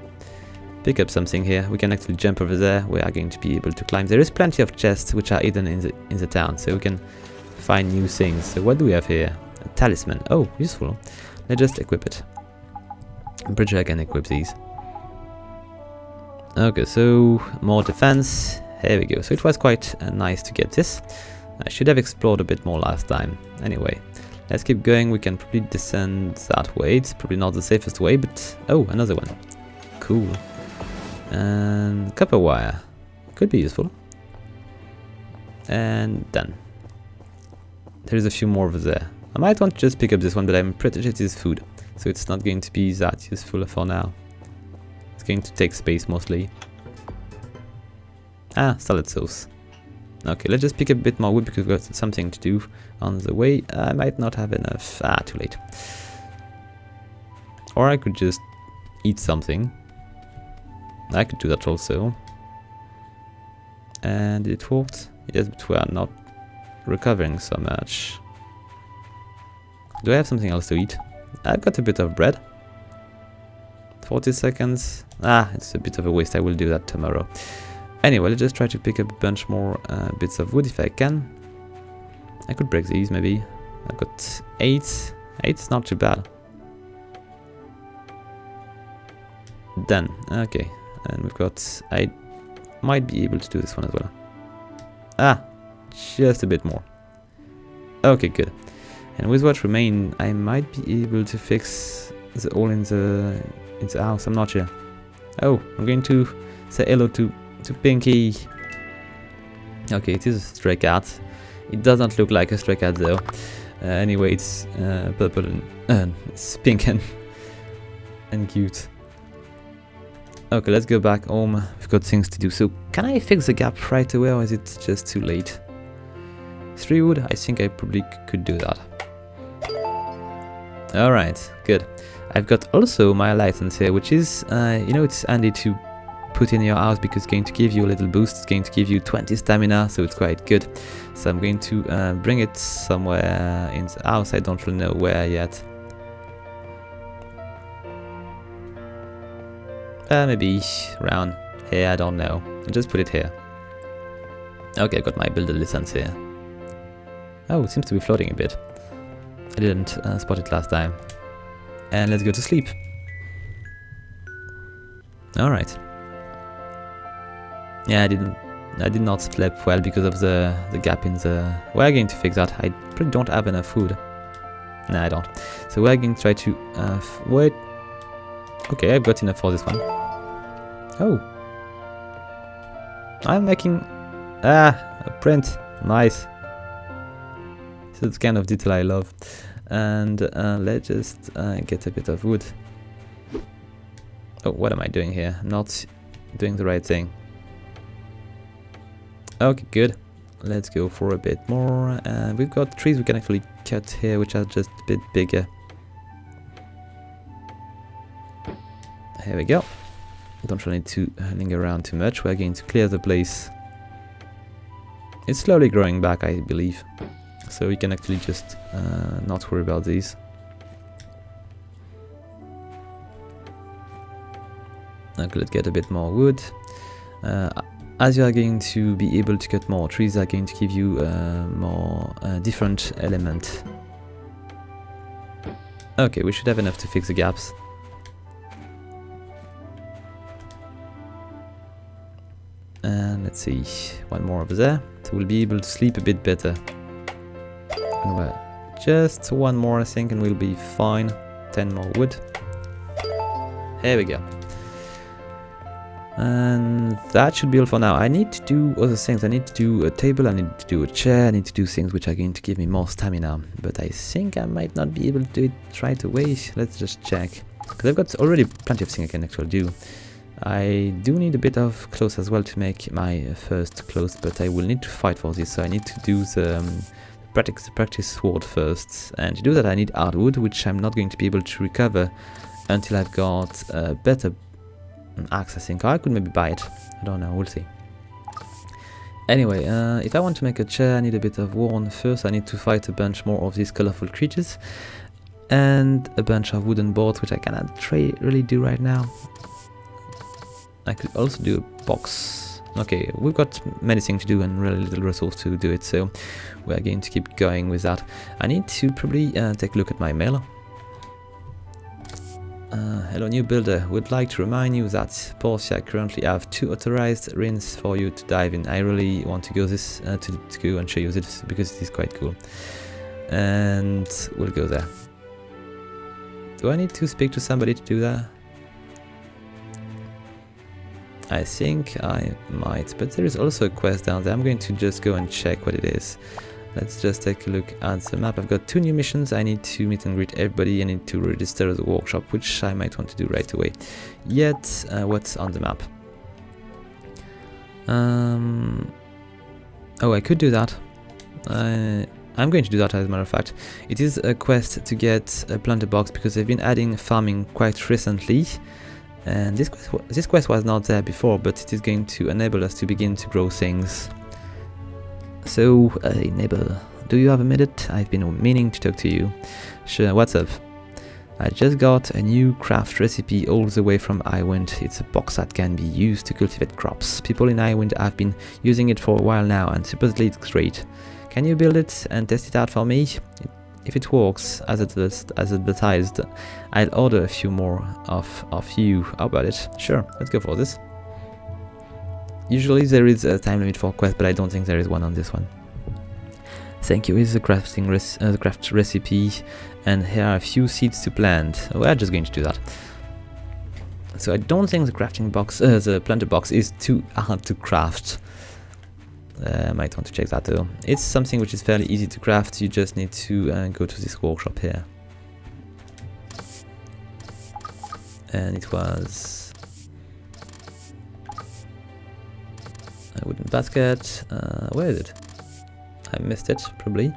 pick up something here. We can actually jump over there. We are going to be able to climb. There is plenty of chests which are hidden in the town, so we can find new things. So what do we have here? A talisman. Oh, useful. Let's just equip it. I'm pretty sure I can equip these. Okay, so more defense. Here we go. So it was quite nice to get this. I should have explored a bit more last time. Anyway, let's keep going. We can probably descend that way. It's probably not the safest way, but... Oh, another one. Cool. And copper wire. Could be useful. And done. There's a few more over there. I might want to just pick up this one, but I'm pretty sure it is food. So it's not going to be that useful for now. It's going to take space mostly. Ah, salad sauce. Okay, let's just pick up a bit more wood because we've got something to do on the way. I might not have enough. Ah, too late. Or I could just eat something. I could do that also. And it worked. Yes, but we are not recovering so much. Do I have something else to eat? I've got a bit of bread. 40 seconds. Ah, it's a bit of a waste. I will do that tomorrow. Anyway, let's just try to pick up a bunch more bits of wood if I can. I could break these maybe. I've got 8. 8's not too bad. Done. Okay. And we've got... I might be able to do this one as well. Ah! Just a bit more. Okay, good. And with what remain, I might be able to fix the hole in the It's a house, I'm not sure. Oh, I'm going to say hello to Pinky. Okay, it is a stray cat. It does not look like a stray cat though. Anyway, it's purple and it's pink and cute. Okay, let's go back home. We've got things to do. So, can I fix the gap right away, or is it just too late? 3 wood? I think I probably could do that. Alright, good. I've got also my license here, which is, you know, it's handy to put in your house because it's going to give you a little boost. It's going to give you 20 stamina, so it's quite good. So I'm going to bring it somewhere in the house. I don't really know where yet. Maybe around here, I don't know. I'll just put it here. Okay, I got my builder license here. Oh, it seems to be floating a bit. I didn't spot it last time. And let's go to sleep. Alright. Yeah, I did not sleep well because of the gap in the... We're going to fix that. I probably don't have enough food. No, I don't. So we're going to try to... wait. Okay, I've got enough for this one. Oh. I'm making... a print. Nice. So it's kind of detail I love. And let's just get a bit of wood. Oh, what am I doing here? I'm not doing the right thing. Okay, good. Let's go for a bit more. We've got trees we can actually cut here, which are just a bit bigger. Here we go. Don't really need to linger around too much. We're going to clear the place. It's slowly growing back, I believe. So we can actually just not worry about these. Okay, let's get a bit more wood. As you are going to be able to cut more trees, are going to give you more different element. Okay, we should have enough to fix the gaps. And let's see, one more over there. So we'll be able to sleep a bit better. Just one more, I think, and we'll be fine. 10 more wood. Here we go. And that should be all for now. I need to do other things. I need to do a table, I need to do a chair, I need to do things which are going to give me more stamina. But I think I might not be able to do it right away. Let's just check. Because I've got already plenty of things I can actually do. I do need a bit of clothes as well to make my first clothes, but I will need to fight for this. So I need to do the practice sword first. And to do that I need hardwood, which I'm not going to be able to recover until I've got a better axe, I think. Or I could maybe buy it. I don't know, we'll see. Anyway, if I want to make a chair, I need a bit of wool. First I need to fight a bunch more of these colorful creatures. And a bunch of wooden boards, which I cannot really do right now. I could also do a box. Okay, we've got many things to do and really little resource to do it, so we're going to keep going with that. I need to probably take a look at my mail. Hello new builder, would like to remind you that Portia currently have 2 authorized rings for you to dive in. I really want to go this to go and show you this because it is quite cool. And we'll go there. Do I need to speak to somebody to do that? I think I might, but there is also a quest down there. I'm going to just go and check what it is. Let's just take a look at the map. I've got 2 new missions. I need to meet and greet everybody. I need to register the workshop, which I might want to do right away. Yet, what's on the map? Oh, I could do that. I'm going to do that, as a matter of fact. It is a quest to get a planter box because they've been adding farming quite recently. And this quest was not there before, but it is going to enable us to begin to grow things. So, neighbor, do you have a minute? I've been meaning to talk to you. Sure, what's up? I just got a new craft recipe all the way from Iwind. It's a box that can be used to cultivate crops. People in Iwind have been using it for a while now, and supposedly it's great. Can you build it and test it out for me? If it works as advertised, I'll order a few more of you. How about it? Sure, let's go for this. Usually there is a time limit for quest, but I don't think there is one on this one. Thank you. Here's the craft recipe, and here are a few seeds to plant. We're just going to do that. So I don't think the crafting box, the planter box is too hard to craft. I might want to check that though. It's something which is fairly easy to craft. You just need to go to this workshop here. And it was a wooden basket. Where is it? I missed it, probably.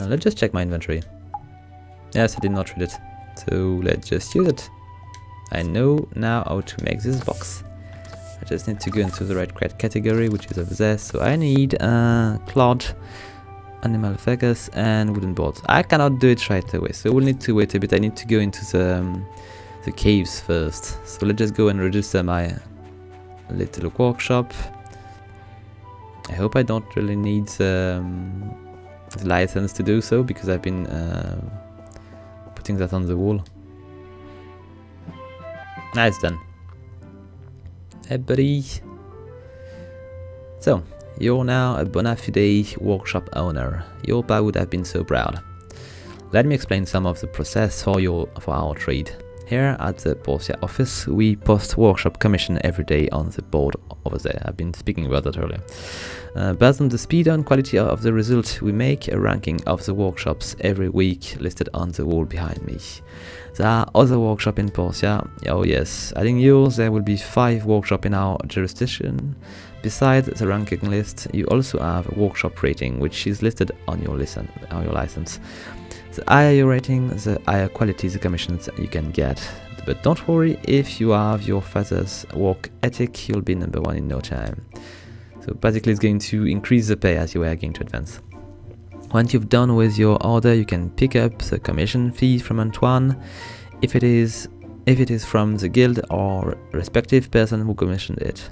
Let's just check my inventory. Yes, I did not read it. So let's just use it. I know now how to make this box. I just need to go into the right category, which is over there. So I need cloud, animal feathers, and wooden boards. I cannot do it right away, so we'll need to wait a bit. I need to go into the caves first. So let's just go and register my little workshop. I hope I don't really need the license to do so, because I've been putting that on the wall. Now it's done. Hey buddy. So, you're now a bona fide workshop owner. Your pa would have been so proud. Let me explain some of the process for our trade. Here at the Portia office, we post workshop commission every day on the board over there. I've been speaking about that earlier. Based on the speed and quality of the result, we make a ranking of the workshops every week listed on the wall behind me. There are other workshops in Portia. Oh yes, adding yours, there will be 5 workshops in our jurisdiction. Besides the ranking list, you also have a workshop rating, which is listed on your license. The higher your rating, the higher quality the commissions you can get. But don't worry, if you have your father's work ethic, you'll be number 1 in no time. So basically it's going to increase the pay as you are going to advance. Once you've done with your order, you can pick up the commission fee from Antoine, if it is from the guild or respective person who commissioned it.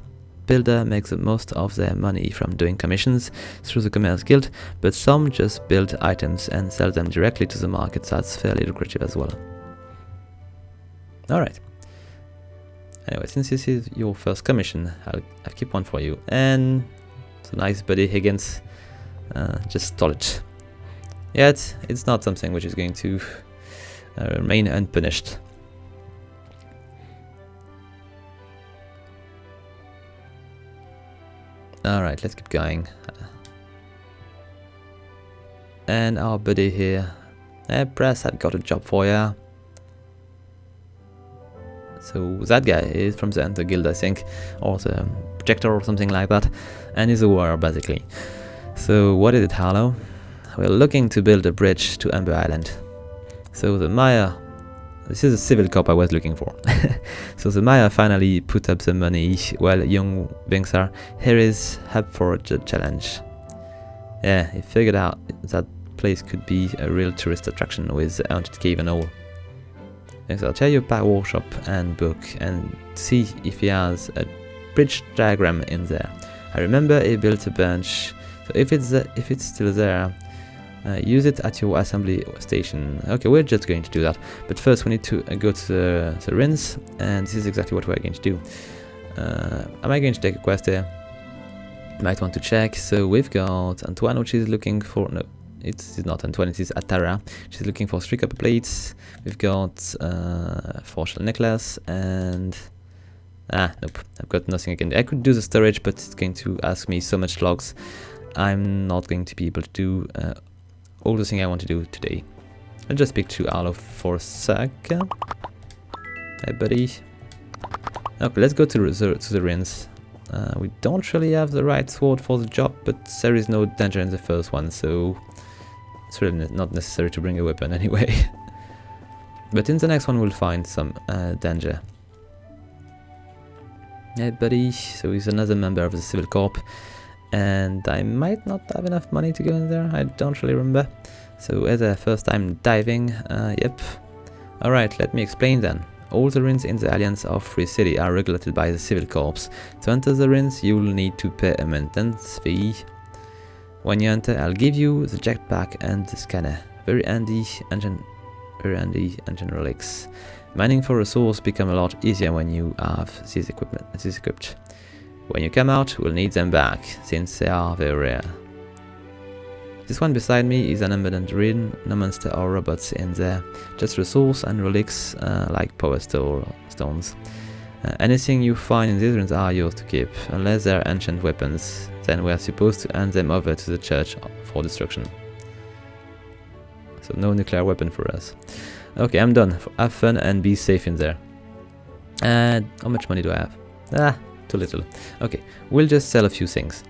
Builder makes the most of their money from doing commissions through the Commerce Guild, but some just build items and sell them directly to the market, so that's fairly lucrative as well. Alright. Anyway, since this is your first commission, I'll keep one for you. And the nice buddy Higgins just stole it. Yet, it's not something which is going to remain unpunished. Alright, let's keep going. And our buddy here. Press, I've got a job for ya. So that guy is from the Hunter Guild, I think, or the Projector or something like that, and he's a warrior basically. So what is it, Harlow? We're looking to build a bridge to Amber Island. So the Maya, this is a civil cop I was looking for. So the Maya finally put up the money while young Vingsar here is up for a challenge. Yeah, he figured out that place could be a real tourist attraction with the haunted cave and all. So I'll tell you about workshop and book and see if he has a bridge diagram in there. I remember he built a bench, so if it's still there, use it at your assembly station. Okay, we're just going to do that, but first we need to go to the rinse, and this is exactly what we're going to do. Am I going to take a quest here? Might want to check. So we've got Antoine, which is looking for, no, it's not Antoine, it is Atara. She's looking for 3 copper plates. We've got 4 shell necklace, and nope, I've got nothing I can do. I could do the storage, but it's going to ask me so much logs. I'm not going to be able to do all the things I want to do today. I'll just speak to Arlo for a sec. Hey buddy. Okay, let's go to the rinse. We don't really have the right sword for the job, but there is no danger in the first one, so it's really not necessary to bring a weapon anyway. But in the next one we'll find some danger. Hey buddy, so he's another member of the Civil Corp, and I might not have enough money to go in there, I don't really remember. So as a first time diving, yep. Alright, let me explain then. All the ruins in the Alliance of Free City are regulated by the Civil Corps. To enter the ruins, you'll need to pay a maintenance fee. When you enter, I'll give you the jetpack and the scanner. Very handy engine relics. Mining for resource become a lot easier when you have these equipped. When you come out, we'll need them back, since they are very rare. This one beside me is an abandoned ruin, no monster or robots in there, just resource and relics like power stones. Anything you find in these ruins are yours to keep, unless they're ancient weapons, then we are supposed to hand them over to the church for destruction. So no nuclear weapon for us. Okay, I'm done. Have fun and be safe in there. How much money do I have? Ah, too little. Okay, we'll just sell a few things.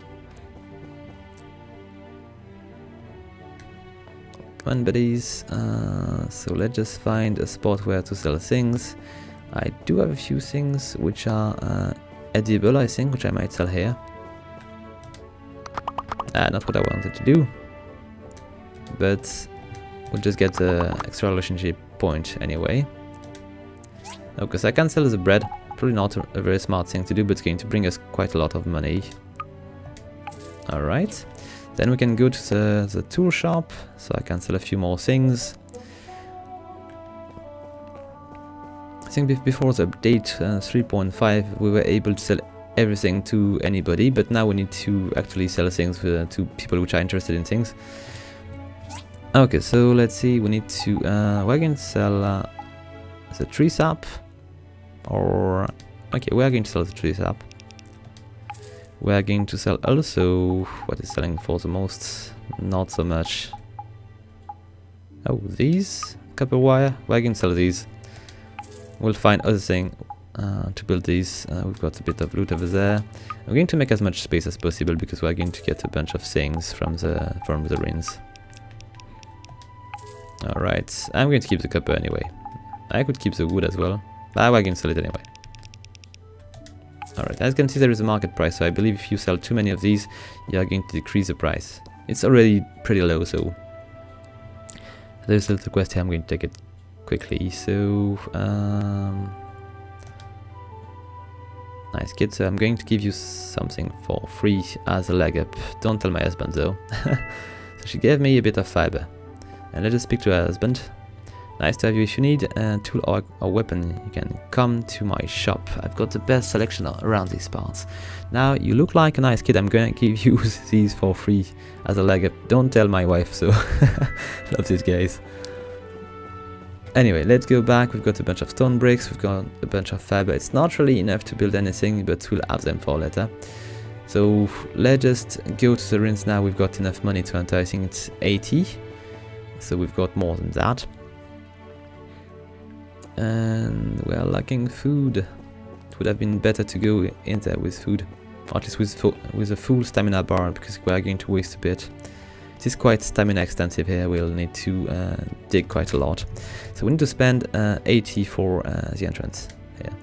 Come on, buddies. So let's just find a spot where to sell things. I do have a few things which are edible, I think, which I might sell here. Not what I wanted to do. But we'll just get the extra relationship point anyway. Okay, so I can sell the bread. Probably not a very smart thing to do, but it's going to bring us quite a lot of money. Alright. Then we can go to the tool shop, so I can sell a few more things. I think before the update 3.5 we were able to sell everything to anybody, but now we need to actually sell things to people which are interested in things. Okay, so let's see, we need to, we're going to sell the tree sap, or, okay, we're going to sell the tree sap. We're going to sell also, what is selling for the most? Not so much. Oh, these? Copper wire? We're going to sell these. We'll find other thing to build these. We've got a bit of loot over there. I'm going to make as much space as possible because we're going to get a bunch of things from the ruins. Alright, I'm going to keep the copper anyway. I could keep the wood as well, but we're going to sell it anyway. Alright, as you can see there is a market price, so I believe if you sell too many of these, you are going to decrease the price. It's already pretty low, so there's a little quest here, I'm going to take it quickly. So, nice kid, so I'm going to give you something for free as a leg up. Don't tell my husband though. So she gave me a bit of fiber. And let us speak to her husband. Nice to have you. If you need a tool or a weapon, you can come to my shop. I've got the best selection around these parts. Now, you look like a nice kid. I'm going to give you these for free as a leg up. Don't tell my wife, so love these guys. Anyway, let's go back. We've got a bunch of stone bricks. We've got a bunch of fiber. It's not really enough to build anything, but we'll have them for later. So let's just go to the ruins now. We've got enough money to enter. I think it's 80. So we've got more than that. And we're lacking food. It would have been better to go in there with food, or at least with a full stamina bar, because we're going to waste a bit. It is quite stamina extensive here. We'll need to dig quite a lot. So we need to spend 80 for the entrance here.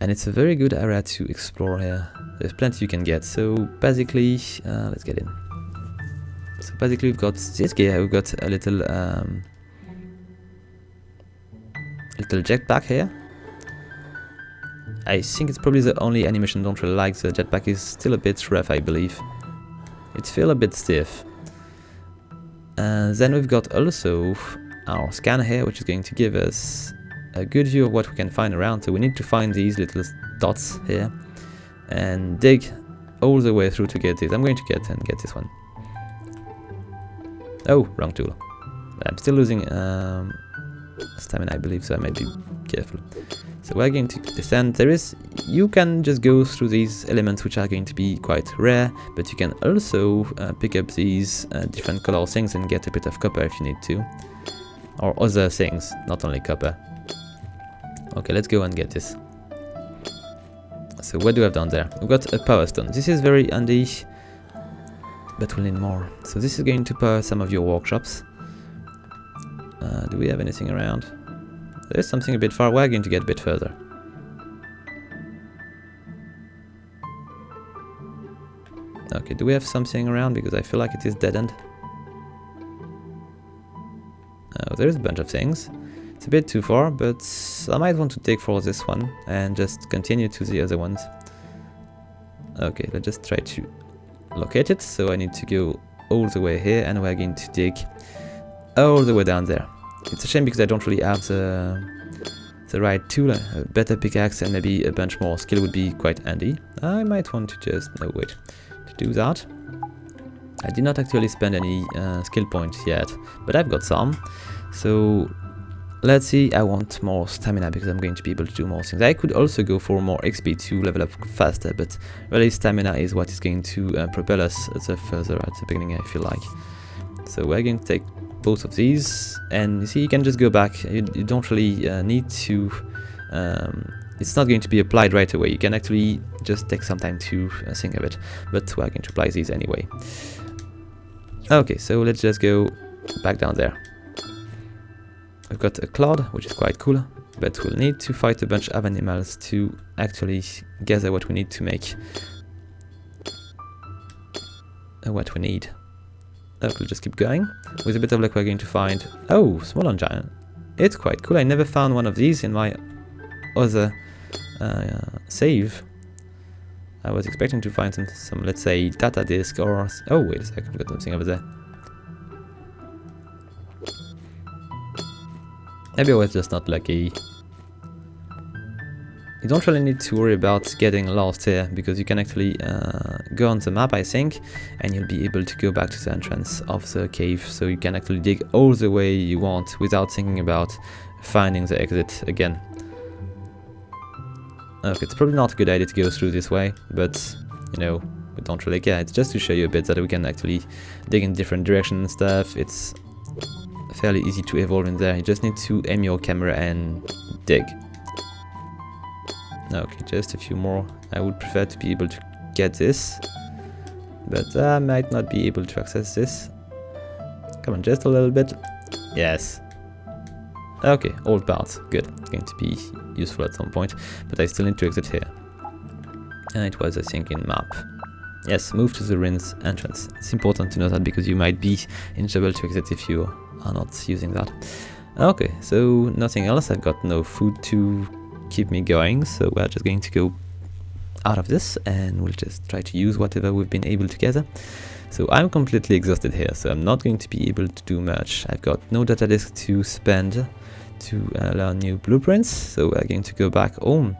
And it's a very good area to explore here. There's plenty you can get. So basically, let's get in. So basically we've got this gear. We've got a little jetpack here. I think it's probably the only animation I don't really like. The jetpack is still a bit rough, I believe. It feels a bit stiff. Then we've got also our scanner here, which is going to give us a good view of what we can find around. So we need to find these little dots here and dig all the way through to get this. I'm going to get this one. Oh, wrong tool. I'm still losing stamina, I believe, so I might be careful. So we're going to descend. You can just go through these elements which are going to be quite rare, but you can also pick up these different color things and get a bit of copper if you need to. Or other things, not only copper. Okay, let's go and get this. So what do we have down there? We've got a power stone. This is very handy, but we'll need more. So this is going to power some of your workshops. Do we have anything around? There's something a bit far. We're going to get a bit further. Okay, do we have something around? Because I feel like it is dead end. Oh, there's a bunch of things. It's a bit too far, but I might want to dig for this one and just continue to the other ones. Okay, let's just try to locate it. So I need to go all the way here, and we're going to dig all the way down there. It's a shame because I don't really have the right tool. A better pickaxe and maybe a bunch more skill would be quite handy. I might want to just to do that. I did not actually spend any skill points yet, but I've got some. So let's see, I want more stamina because I'm going to be able to do more things. I could also go for more XP to level up faster, but really stamina is what is going to propel us further at the beginning, I feel like. So we're going to take both of these, and you see, you can just go back. You don't really need to... it's not going to be applied right away. You can actually just take some time to think of it, but we're going to apply these anyway. Okay, so let's just go back down there. We've got a cloud, which is quite cool, but we'll need to fight a bunch of animals to actually gather what we need to make what we need. We'll just keep going. With a bit of luck, we're going to find... Oh, small giant. It's quite cool. I never found one of these in my other save. I was expecting to find some, let's say, data disk or... Oh, wait a second, I've got something over there. Maybe I was just not lucky. You don't really need to worry about getting lost here, because you can actually go on the map, I think, and you'll be able to go back to the entrance of the cave, so you can actually dig all the way you want without thinking about finding the exit again. Okay, it's probably not a good idea to go through this way, but, you know, we don't really care. It's just to show you a bit that we can actually dig in different directions and stuff. It's fairly easy to evolve in there. You just need to aim your camera and dig. Okay, just a few more. I would prefer to be able to get this, but I might not be able to access this. Come on, just a little bit. Yes. Okay, old parts. Good. It's going to be useful at some point, but I still need to exit here. And it was, I think, in map. Yes, move to the ruins entrance. It's important to know that because you might be in trouble to exit if you are not using that. Okay, so nothing else. I've got no food to keep me going, so we're just going to go out of this and we'll just try to use whatever we've been able to gather. So I'm completely exhausted here, so I'm not going to be able to do much. I've got no data disk to spend to learn new blueprints, so we're going to go back home.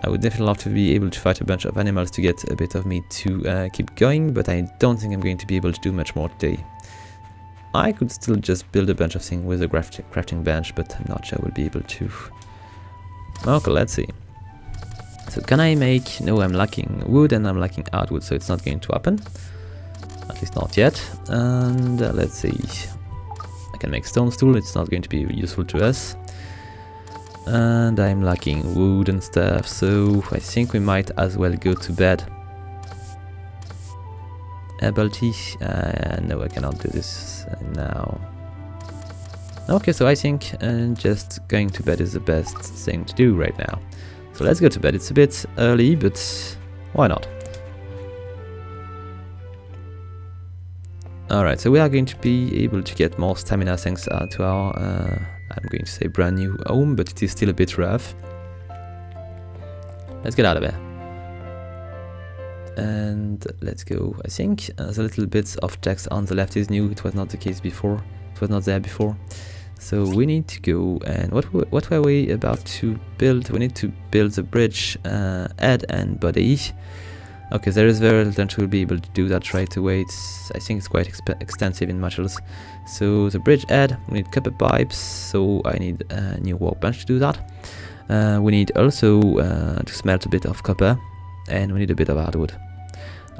I would definitely love to be able to fight a bunch of animals to get a bit of meat to keep going, but I don't think I'm going to be able to do much more today. I could still just build a bunch of things with a crafting bench, but I'm not sure I will be able to. Okay, let's see. So can I make... No, I'm lacking wood and I'm lacking hardwood, so it's not going to happen. At least not yet. And let's see. I can make stone stool, it's not going to be useful to us. And I'm lacking wood and stuff, so I think we might as well go to bed. Ability? No, I cannot do this now. Okay, so I think just going to bed is the best thing to do right now. So let's go to bed. It's a bit early, but why not? Alright, so we are going to be able to get more stamina thanks to our, I'm going to say brand new home, but it is still a bit rough. Let's get out of there. And let's go. I think the little bits of text on the left is new. It was not the case before. It was not there before. So we need to go, and what were we about to build? We need to build the bridge head and body. Okay, there is very little chance we'll be able to do that right away. I think it's quite extensive in materials. So the bridge head, we need copper pipes, so I need a new workbench to do that. We need also to smelt a bit of copper, and we need a bit of hardwood.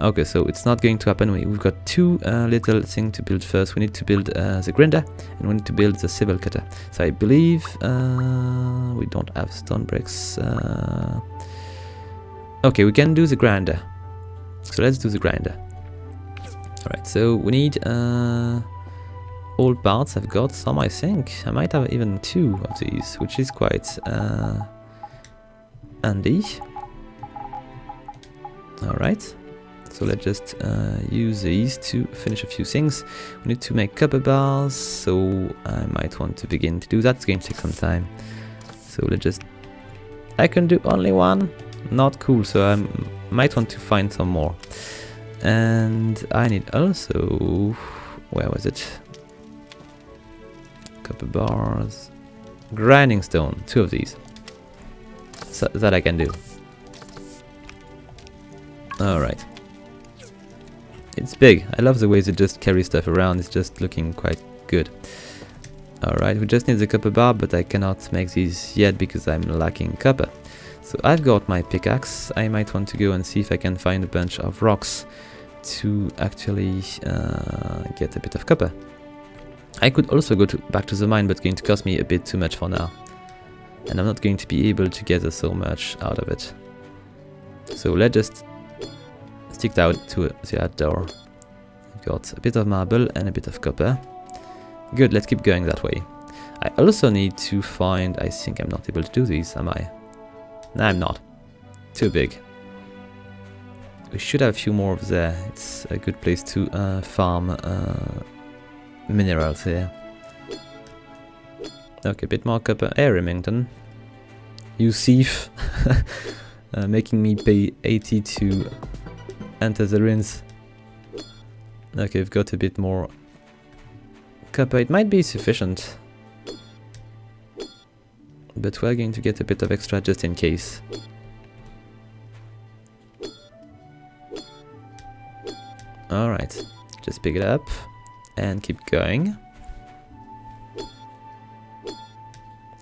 Okay, so it's not going to happen. We've got two little things to build first. We need to build the grinder, and we need to build the civil cutter. So I believe we don't have stone bricks. Okay, we can do the grinder. So let's do the grinder. Alright, so we need old parts. I've got some, I think. I might have even two of these, which is quite handy. Alright, so let's just use these to finish a few things. We need to make copper bars, so I might want to begin to do that. It's going to take some time. So let's just... I can do only one. Not cool, so I might want to find some more. And I need also... Where was it? Copper bars... Grinding stone, two of these. So that I can do. Alright. It's big. I love the way they just carry stuff around. It's just looking quite good. Alright, we just need the copper bar, but I cannot make these yet because I'm lacking copper. So I've got my pickaxe. I might want to go and see if I can find a bunch of rocks to actually get a bit of copper. I could also go back to the mine, but it's going to cost me a bit too much for now. And I'm not going to be able to gather so much out of it. So let's just stick out to the outdoor. We've got a bit of marble and a bit of copper. Good, let's keep going that way. I also need to find... I think I'm not able to do these, am I? No, I'm not. Too big. We should have a few more over there. It's a good place to farm minerals here. Okay, a bit more copper. Hey, Remington. You thief. Making me pay 80 to enter the ruins. Okay, we've got a bit more copper. It might be sufficient. But we're going to get a bit of extra just in case. Alright, just pick it up and keep going.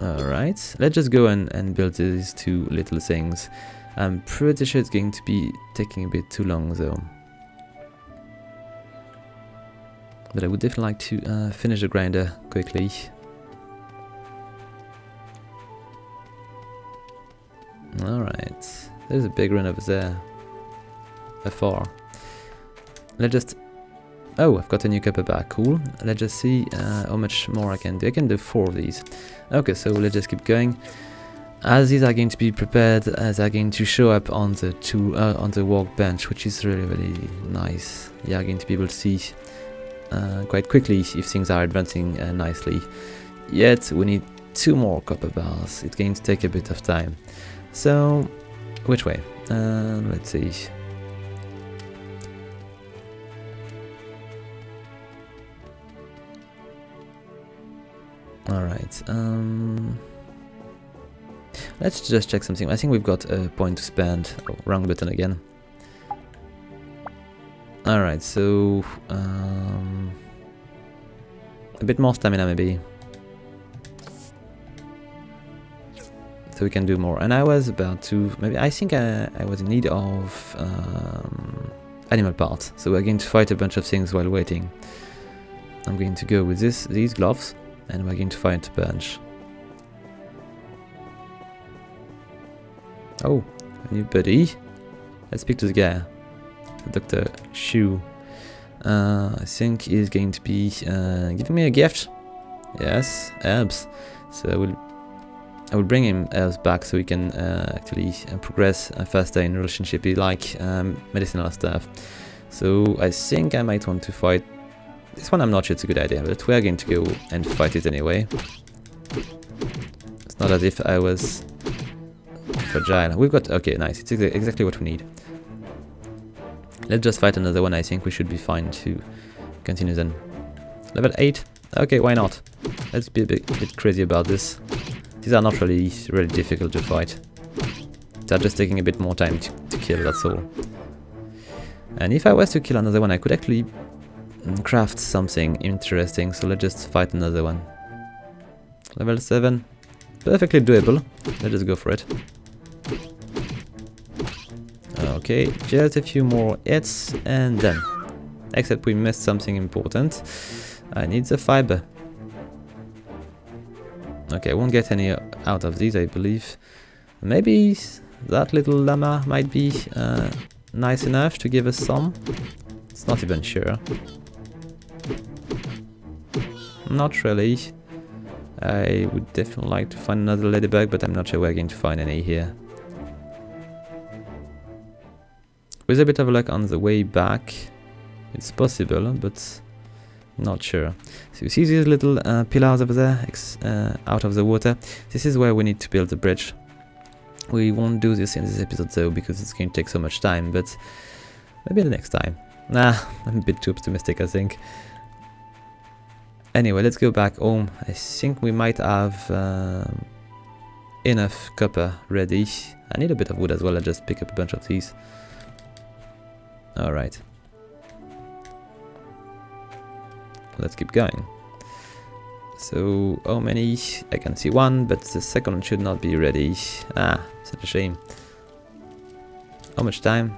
Alright, let's just go and build these two little things. I'm pretty sure it's going to be taking a bit too long though. But I would definitely like to finish the grinder quickly. Alright, there's a big run over there. Afar. Let's just... Oh, I've got a new copper bar, cool. Let's just see how much more I can do. I can do 4 of these. Okay, so let's just keep going. As these are going to be prepared, as are going to show up on the workbench, which is really nice. You are going to be able to see quite quickly if things are advancing nicely. Yet we need 2 more copper bars. It's going to take a bit of time. So, which way? Let's see. Alright, let's just check something. I think we've got a point to spend. Oh, wrong button again. Alright, so a bit more stamina maybe. So we can do more. And I was about to... maybe I think I was in need of animal parts. So we're going to fight a bunch of things while waiting. I'm going to go with these gloves. And we're going to find a bunch. Oh, a new buddy. Let's speak to the guy. Dr. Shu. I think he's going to be giving me a gift. Yes, herbs. So I will bring him herbs back so we can actually progress faster in relationship. He like medicinal stuff. So I think I might want to fight. This one I'm not sure it's a good idea, but we're going to go and fight it anyway. It's not as if I was fragile. We've got... okay, nice. It's exactly what we need. Let's just fight another one. I think we should be fine to continue then. Level 8? Okay, why not? Let's be a bit crazy about this. These are not really difficult to fight. They're just taking a bit more time to kill, that's all. And if I was to kill another one, I could actually... craft something interesting, so let's just fight another one. Level 7. Perfectly doable. Let's just go for it. Okay, just a few more hits and done. Except we missed something important. I need the fiber. Okay, I won't get any out of these, I believe. Maybe that little llama might be nice enough to give us some. It's not even sure. Not really. I would definitely like to find another ladybug, but I'm not sure we're going to find any here. With a bit of luck on the way back, it's possible, but not sure. So you see these little pillars over there, out of the water? This is where we need to build the bridge. We won't do this in this episode though, because it's going to take so much time, but maybe the next time. Nah, I'm a bit too optimistic, I think. Anyway, let's go back home. I think we might have enough copper ready. I need a bit of wood as well. I'll just pick up a bunch of these. Alright. let's keep going. So, how many? I can see one, but the second one should not be ready. Ah, such a shame. How much time?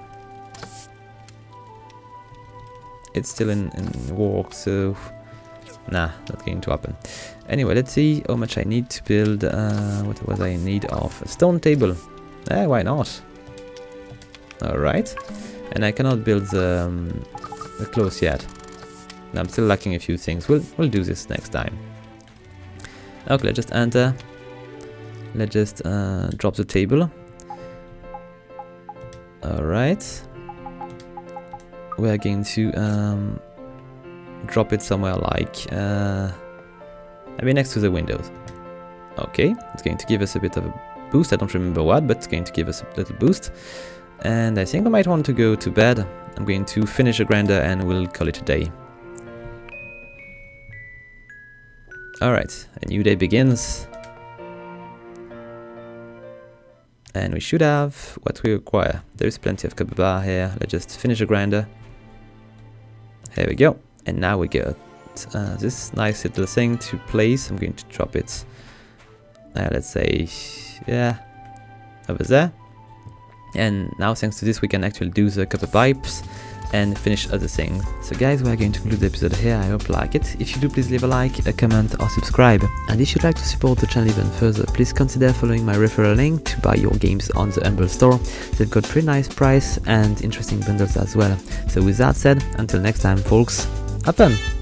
It's still in work, so nah, not going to happen. Anyway, let's see how much I need to build. What was I need of? A stone table. Why not? Alright. And I cannot build the clothes yet. I'm still lacking a few things. We'll do this next time. Okay, let's just enter. Let's just drop the table. Alright. We're going to drop it somewhere like maybe next to the windows. Okay, it's going to give us a bit of a boost. I don't remember what, but it's going to give us a little boost. And I think I might want to go to bed. I'm going to finish a grinder and we'll call it a day. Alright, a new day begins. And we should have what we require. There is plenty of copper bar here. Let's just finish a grinder. Here we go. And now we get this nice little thing to place. I'm going to drop it, let's say, yeah, over there. And now thanks to this we can actually do the copper pipes and finish other things. So guys, we're going to conclude the episode here. I hope you like it. If you do, please leave a like, a comment or subscribe. And if you'd like to support the channel even further, please consider following my referral link to buy your games on the Humble store. They've got pretty nice price and interesting bundles as well. So with that said, until next time folks, have fun!